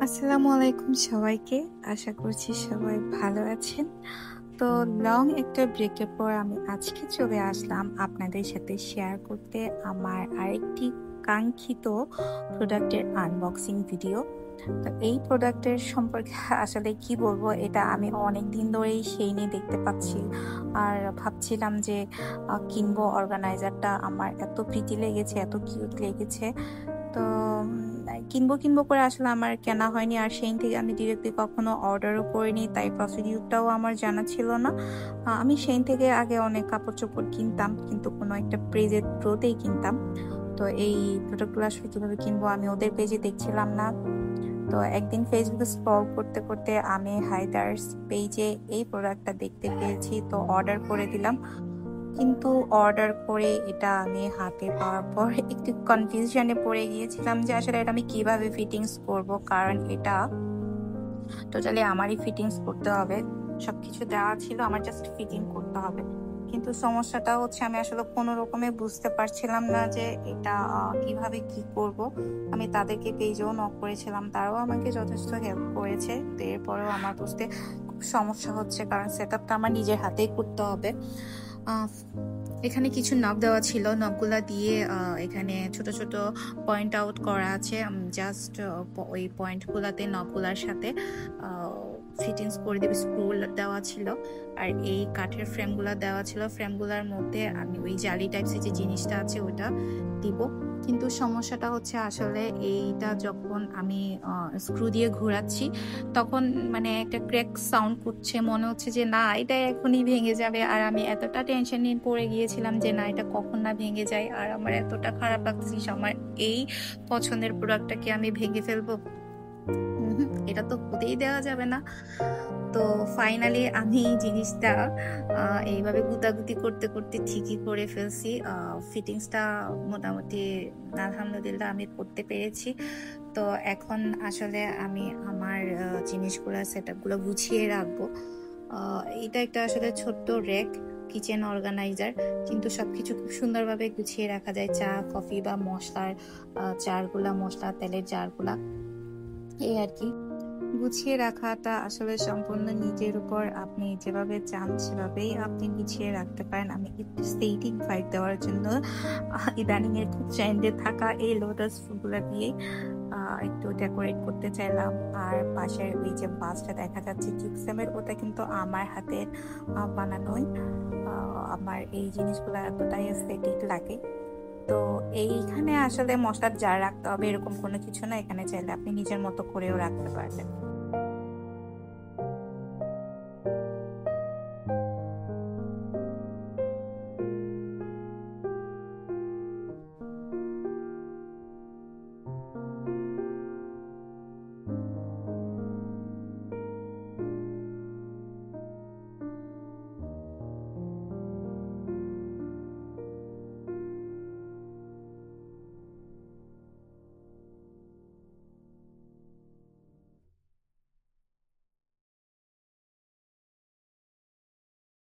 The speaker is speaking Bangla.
আসসালামু আলাইকুম সবাইকে। আশা করছি সবাই ভালো আছেন। তো লং একটা ব্রেকের পর আমি আজকে চলে আসলাম আপনাদের সাথে শেয়ার করতে আমার আরেকটি কাঙ্ক্ষিত প্রোডাক্টের আনবক্সিং ভিডিও। তো এই প্রোডাক্টের সম্পর্কে আসলে কি বলবো, এটা আমি অনেক দিন ধরেই সেই নিয়ে দেখতে পাচ্ছি আর ভাবছিলাম যে কিনবো। অর্গানাইজারটা আমার এত প্রীতি লেগেছে, এত কিউট লেগেছে। তো কিনবো কিনবো করে আসলে আমার কেনা হয়নি, আর সেই থেকে আমি ডিরেক্টলি কখনো অর্ডারও করিনি, তাই প্রসিডিউরটাও আমার জানা ছিল না। আমি সেই থেকে আগে অনেক কাপড় চোপড় কিনতাম, কিন্তু কোনো একটা পেজের থ্রুতেই কিনতাম। তো এই প্রোডাক্টগুলো আসলে কিভাবে কিনবো আমি ওদের পেজে দেখছিলাম না। তো একদিন ফেসবুকে স্ক্রল করতে করতে আমি হায়দার্স পেজে এই প্রোডাক্টটা দেখতে পেয়েছি, তো অর্ডার করে দিলাম। কিন্তু অর্ডার করে এটা আমি হাতে পাওয়ার পর একটু কনফিউশনে পড়ে গিয়েছিলাম যে আসলে এটা আমি কিভাবে ফিটিংস করব, কারণ এটা টোটালি আমারই ফিটিংস করতে হবে। সবকিছু দেওয়া ছিল, আমার জাস্ট ফিটিং করতে হবে। কিন্তু সমস্যাটা হচ্ছে আমি আসলে কোনো রকমে বুঝতে পারছিলাম না যে এটা কিভাবে কি করব। আমি তাদেরকে পেজেও নক করেছিলাম, তারাও আমাকে যথেষ্ট হেল্প করেছে। তো এরপরেও আমার বুঝতে খুব সমস্যা হচ্ছে, কারণ সেট আপটা আমার নিজের হাতেই করতে হবে। এখানে কিছু নব দেওয়া ছিল, নবগুলা দিয়ে এখানে ছোট ছোট পয়েন্ট আউট করা আছে। জাস্ট ওই পয়েন্টগুলাতে নবগুলার সাথে ফিটিংস করে দেবে। স্ক্রু দেওয়া ছিল, আর এই কাঠের ফ্রেমগুলা দেওয়া ছিল। ফ্রেমগুলার মধ্যে আমি ওই জালি টাইপসের যে জিনিসটা আছে ওটা দিব। কিন্তু সমস্যাটা হচ্ছে আসলে এইটা যখন আমি স্ক্রু দিয়ে ঘোরাচ্ছি তখন মানে একটা ক্র্যাক সাউন্ড করছে, মনে হচ্ছে যে না এটা এখনই ভেঙে যাবে। আর আমি এতটা টেনশন নিয়ে পড়ে গিয়েছিলাম যে না এটা কখন না ভেঙে যায়, আর আমার এতটা খারাপ লাগতেছে আমার এই পছন্দের প্রোডাক্টটাকে আমি ভেঙে ফেলবো। এটা তো হতেই দেওয়া যাবে না। তো ফাইনালি আমি জিনিসটা এইভাবে গুতাগুতি করতে করতে ঠিকই করে ফেলছি। ফিটিংসটা মোটামুটি আলহামদুলিল্লাহ আমি করতে পেরেছি। তো এখন আসলে আমি আমার জিনিসগুলো সেটআপগুলো গুছিয়ে রাখবো। এটা একটা আসলে ছোট্ট রেক, কিচেন অর্গানাইজার, কিন্তু সবকিছু খুব সুন্দরভাবে গুছিয়ে রাখা যায়। চা কফি বা মশলার জারগুলা, মশলা তেলের জারগুলা, এই আর কি। গুছিয়ে রাখাটা আসলে সম্পূর্ণ নিজের উপর, আপনি যেভাবে চান সেভাবেই আপনি গুছিয়ে রাখতে পারেন। আমি একটু স্টেটিক ভাইব দেওয়ার জন্য ইদানিং এর খুব ট্রেন্ডে থাকা এই লোটাস ফুলগুলো দিয়ে একটু ডেকোরেট করতে চাইলাম। আর পাশের ওই যে বাসটা দেখা যাচ্ছে জিপসামের, ওটা কিন্তু আমার হাতের বানানোই। আমার এই জিনিসগুলো এতটাই এস্থেটিক লাগে। তো এইখানে আসলে মশলার জার রাখতে হবে এরকম কোনো কিছু না, এখানে চাইলে আপনি নিজের মতো করেও রাখতে পারবেন।